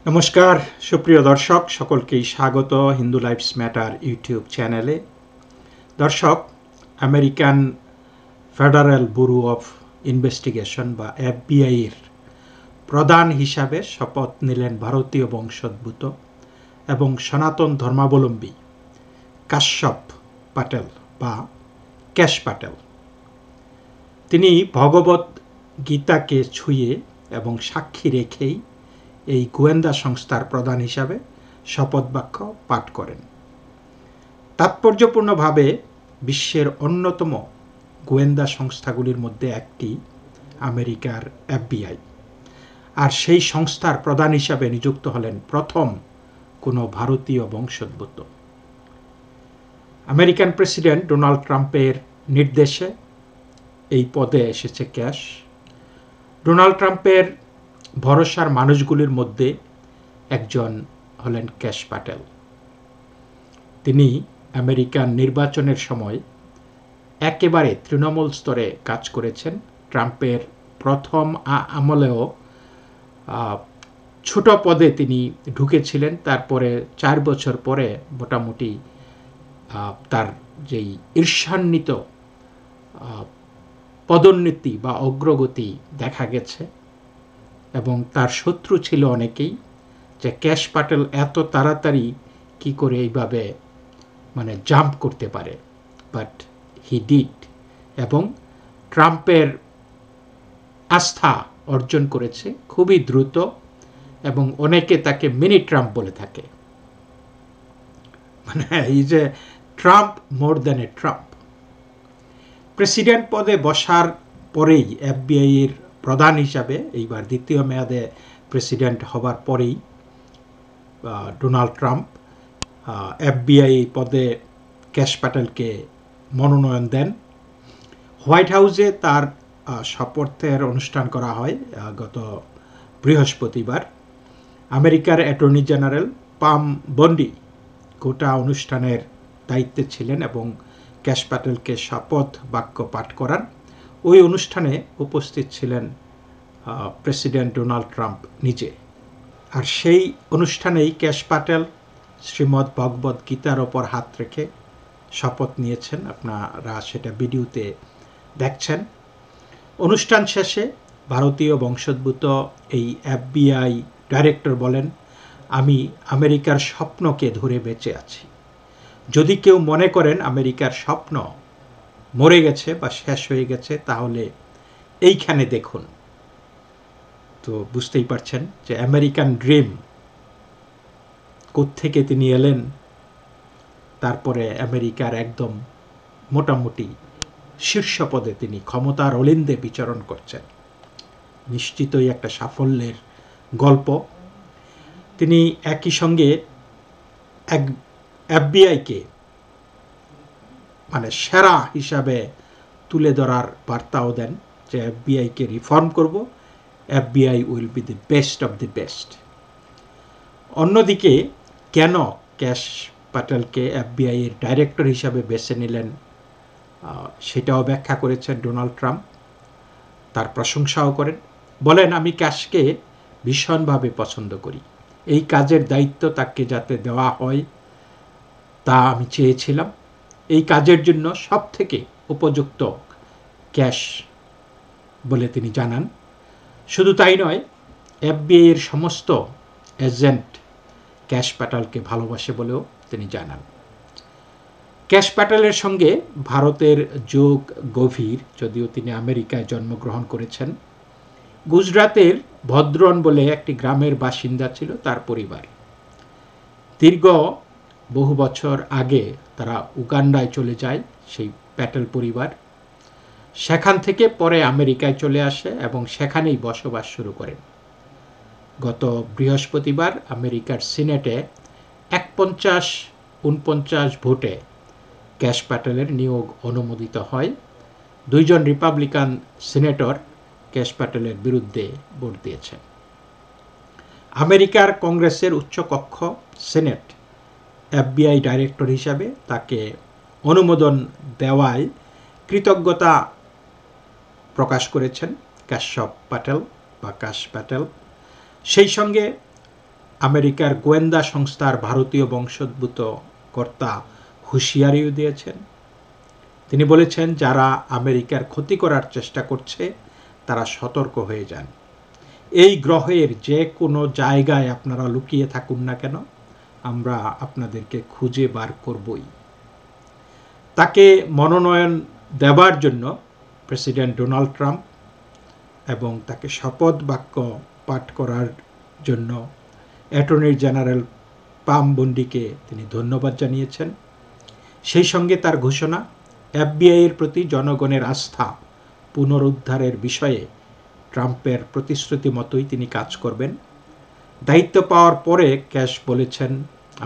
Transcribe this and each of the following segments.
নমস্কার সুপ্রিয় দর্শক, সকলকেই স্বাগত হিন্দু লাইফস ম্যাটার ইউটিউব চ্যানেলে। দর্শক, American federal bureau of investigation বা FBI এর প্রধান হিসাবে শপথ নিলেন ভারতীয় বংশোদ্ভূত এবং সনাতন ধর্মাবলম্বী কাশ্যপ পাটেল বা ক্যাশ পাটেল। তিনি ভগবত গীতাকে ছুঁয়ে এবং সাক্ষী রেখেই এই গোয়েন্দা সংস্থার প্রধান হিসাবে শপথ বাক্য পাঠ করেন। তাৎপর্যপূর্ণভাবে বিশ্বের অন্যতম গোয়েন্দা সংস্থাগুলির মধ্যে একটি আমেরিকার FBI, আর সেই সংস্থার প্রধান হিসাবে নিযুক্ত হলেন প্রথম কোনো ভারতীয় বংশোদ্ভূত। আমেরিকান প্রেসিডেন্ট ডোনাল্ড ট্রাম্পের নির্দেশে এই পদে এসেছে ক্যাশ। ডোনাল্ড ট্রাম্পের ভরসার মানুষগুলির মধ্যে একজন হলেন ক্যাশ পাটেল। তিনি আমেরিকান নির্বাচনের সময় একেবারে তৃণমূল স্তরে কাজ করেছেন। ট্রাম্পের প্রথম আমলেও ছোট পদে তিনি ঢুকেছিলেন, তারপরে 4 বছর পরে মোটামুটি তার যেই ঈর্ষান্বিত পদোন্নতি বা অগ্রগতি দেখা গেছে, এবং তার শত্রু ছিল অনেকেই যে ক্যাশ পাটেল এত তাড়াতাড়ি কি করে এইভাবে জাম্প করতে পারে, বাট হি ডিড, এবং ট্রাম্পের আস্থা অর্জন করেছে খুবই দ্রুত, এবং অনেকে তাকে মিনি ট্রাম্প বলে থাকে। Is a Trump more than a Trump. President পদে বসার পরেই FBI এর প্রধান হিসাবে এইবার দ্বিতীয় মেয়াদে প্রেসিডেন্ট হবার পরেই ডোনাল্ড ট্রাম্প FBI পদে ক্যাশ পাটেলকে মনোনয়ন দেন। হোয়াইট হাউসে তার শপথের অনুষ্ঠান করা হয় গত বৃহস্পতিবার। আমেরিকার অ্যাটর্নি জেনারেল পাম বন্ডি গোটা অনুষ্ঠানের দায়িত্বে ছিলেন এবং ক্যাশ পাটেলকে শপথ বাক্য পাঠ করান। ওই অনুষ্ঠানে উপস্থিত ছিলেন প্রেসিডেন্ট ডোনাল্ড ট্রাম্প নিজে। আর সেই অনুষ্ঠানেই ক্যাশ পাটেল শ্রীমদ্ ভগবত গীতার ওপর হাত রেখে শপথ নিয়েছেন। আপনারা সেটা ভিডিওতে দেখছেন। অনুষ্ঠান শেষে ভারতীয় বংশোদ্ভূত এই FBI ডাইরেক্টর বলেন, আমি আমেরিকার স্বপ্নকে ধরে বেঁচে আছি। যদি কেউ মনে করেন আমেরিকার স্বপ্ন মরে গেছে বা শেষ হয়ে গেছে, তাহলে এইখানে দেখুন। তো বুঝতেই পারছেন যে আমেরিকান ড্রিম কোত্থেকে তিনি এলেন, তারপরে আমেরিকার একদম মোটামুটি শীর্ষ পদে তিনি ক্ষমতার অলিন্দে বিচরণ করছেন। নিশ্চিতই একটা সাফল্যের গল্প। তিনি একই সঙ্গে FBIকে সেরা হিসাবে তুলে ধরার বার্তাও দেন যে FBIকে রিফর্ম করব, FBI will be the best of the best. অন্যদিকে কেন ক্যাশ পাটেলকে FBI এর ডাইরেক্টর হিসাবে বেছে নিলেন সেটাও ব্যাখ্যা করেছেন ডোনাল্ড ট্রাম্প। তার প্রশংসাও করেন, বলেন, আমি ক্যাশকে ভীষণভাবে পছন্দ করি। এই কাজের দায়িত্ব তাকে যাতে দেওয়া হয় তা আমি চেয়েছিলাম। এই কাজের জন্য সবথেকে উপযুক্ত ক্যাশ বলে তিনি জানান। শুধু তাই নয়, FBI এর সমস্ত এজেন্ট ক্যাশ পাটেলকে ভালোবাসে বলেও তিনি জানান। ক্যাশ পাটেলের সঙ্গে ভারতের যোগ গভীর, যদিও তিনি আমেরিকায় জন্মগ্রহণ করেছেন। গুজরাতের ভদ্রন বলে একটি গ্রামের বাসিন্দা ছিল তার পরিবার। দীর্ঘ বহু বছর আগে তারা উগান্ডায় চলে যায় সেই প্যাটেল পরিবার। সেখান থেকে পরে আমেরিকায় চলে আসে এবং সেখানেই বসবাস শুরু করেন। গত বৃহস্পতিবার আমেরিকার সিনেটে 49-49 ভোটে ক্যাশ পাটেলের নিয়োগ অনুমোদিত হয়। 2 জন রিপাবলিকান সিনেটর ক্যাশ পাটেলের বিরুদ্ধে ভোট দিয়েছেন। আমেরিকার কংগ্রেসের উচ্চকক্ষ সিনেট FBI ডাইরেক্টর হিসাবে তাকে অনুমোদন দেওয়ায় কৃতজ্ঞতা প্রকাশ করেছেন কাশ্যপ পাটেল বা ক্যাশ পাটেল। সেই সঙ্গে আমেরিকার গোয়েন্দা সংস্থার ভারতীয় বংশোদ্ভূত কর্তা হুঁশিয়ারিও দিয়েছেন। তিনি বলেছেন, যারা আমেরিকার ক্ষতি করার চেষ্টা করছে তারা সতর্ক হয়ে যান। এই গ্রহের যে কোনো জায়গায় আপনারা লুকিয়ে থাকুন না কেন, আমরা আপনাদেরকে খুঁজে বার করবই। তাকে মনোনয়ন দেবার জন্য প্রেসিডেন্ট ডোনাল্ড ট্রাম্প এবং তাকে শপথ বাক্য পাঠ করার জন্য অ্যাটর্নি জেনারেল পাম বন্ডিকে তিনি ধন্যবাদ জানিয়েছেন। সেই সঙ্গে তার ঘোষণা, এফবিআইয়ের প্রতি জনগণের আস্থা পুনরুদ্ধারের বিষয়ে ট্রাম্পের প্রতিশ্রুতি মতোই তিনি কাজ করবেন। দায়িত্ব পাওয়ার পরে ক্যাশ বলেছেন,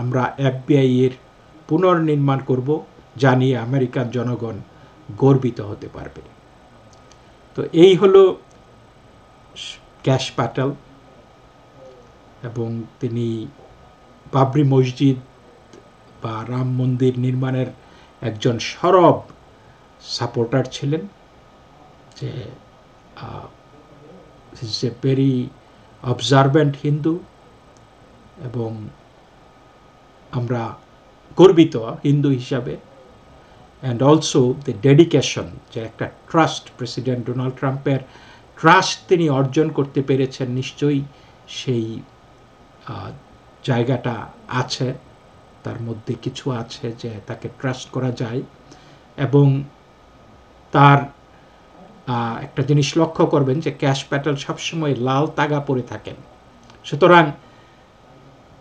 আমরা এফবিআইয়ের পুনর্নির্মাণ করব, যা নিয়ে আমেরিকান জনগণ গর্বিত হতে পারবে। তো এই হলো ক্যাশ প্যাটেল, এবং তিনি বাবরি মসজিদ বা রাম মন্দির নির্মাণের একজন সরব সাপোর্টার ছিলেন, যে ইজ এ ভেরি অবজারভেন্ট হিন্দু, এবং আমরা গর্বিত হিন্দু হিসাবে। অ্যান্ড অলসো দ্য ডেডিকেশন, যে একটা ট্রাস্ট, প্রেসিডেন্ট ডোনাল্ড ট্রাম্পের ট্রাস্ট তিনি অর্জন করতে পেরেছেন, নিশ্চয়ই সেই জায়গাটা আছে, তার মধ্যে কিছু আছে যে তাকে ট্রাস্ট করা যায়। এবং তার একটা জিনিস লক্ষ্য করবেন যে ক্যাশ প্যাটেল সবসময় লাল তাগা পরে থাকেন, সুতরাং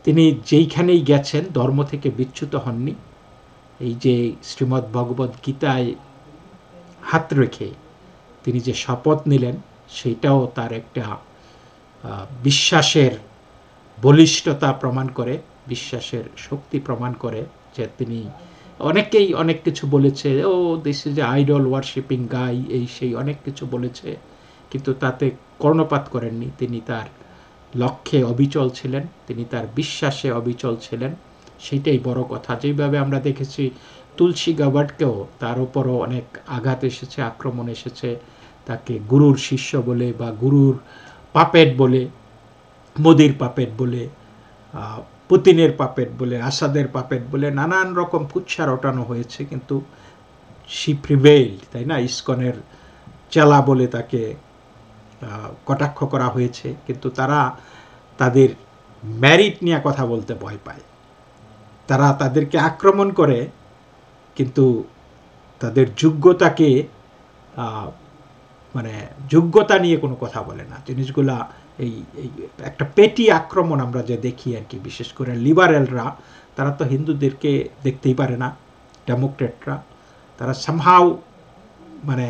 তিনি যেইখানেই গেছেন ধর্ম থেকে বিচ্যুত হননি। এই যে শ্রীমদ্ ভগবদ্ গীতায় হাত রেখে তিনি যে শপথ নিলেন, সেইটাও তার একটা বিশ্বাসের বলিষ্ঠতা প্রমাণ করে, বিশ্বাসের শক্তি প্রমাণ করে, যে তিনি অনেকেই অনেক কিছু বলেছে, oh this is a idol worshipping guy, এই সেই অনেক কিছু বলেছে, কিন্তু তাতে কর্ণপাত করেননি। তিনি তার লক্ষ্যে অবিচল ছিলেন, তিনি তার বিশ্বাসে অবিচল ছিলেন, সেইটাই বড় কথা। যেভাবে আমরা দেখেছি তুলসী গাবার্ডকেও, তার উপরও অনেক আঘাত এসেছে, আক্রমণ এসেছে, তাকে গুরুর শিষ্য বলে বা গুরুর পাপেট বলে, মোদির পাপেট বলে, পুতিনের পাপেট বলে, আসাদের পাপেট বলে নানান রকম কুৎসা রটানো হয়েছে, কিন্তু শি প্রিভেইলড, তাই না? ইসকনের চেলা বলে তাকে কটাক্ষ করা হয়েছে, কিন্তু তারা তাদের ম্যারিট নিয়ে কথা বলতে ভয় পায়। তারা তাদেরকে আক্রমণ করে, কিন্তু তাদের যোগ্যতাকে মানে যোগ্যতা নিয়ে কোনো কথা বলে না। জিনিসগুলা এই একটা পেটি আক্রমণ আমরা যে দেখি আর কি, বিশেষ করে লিবারেলরা, তারা তো হিন্দুদেরকে দেখতেই পারে না। ডেমোক্রেটরা তারা সামহাও মানে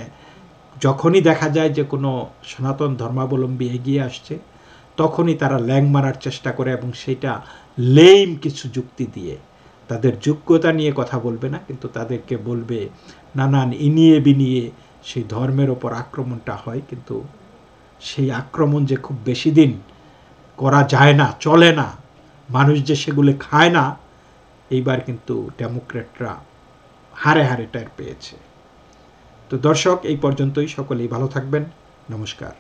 যখনই দেখা যায় যে কোনো সনাতন ধর্মাবলম্বী এগিয়ে আসছে, তখনই তারা ল্যাং মারার চেষ্টা করে, এবং সেইটা লেম কিছু যুক্তি দিয়ে। তাদের যোগ্যতা নিয়ে কথা বলবে না, কিন্তু তাদেরকে বলবে নানান ইনিয়ে বিনিয়ে সেই ধর্মের ওপর আক্রমণটা হয়। কিন্তু সেই আক্রমণ যে খুব বেশি দিন করা যায় না, চলে না, মানুষ যে সেগুলো খায় না, এইবার কিন্তু ডেমোক্রেটরা হারে হারে টের পেয়েছে। তো দর্শক, এই পর্যন্তই। সকলেই ভালো থাকবেন। নমস্কার।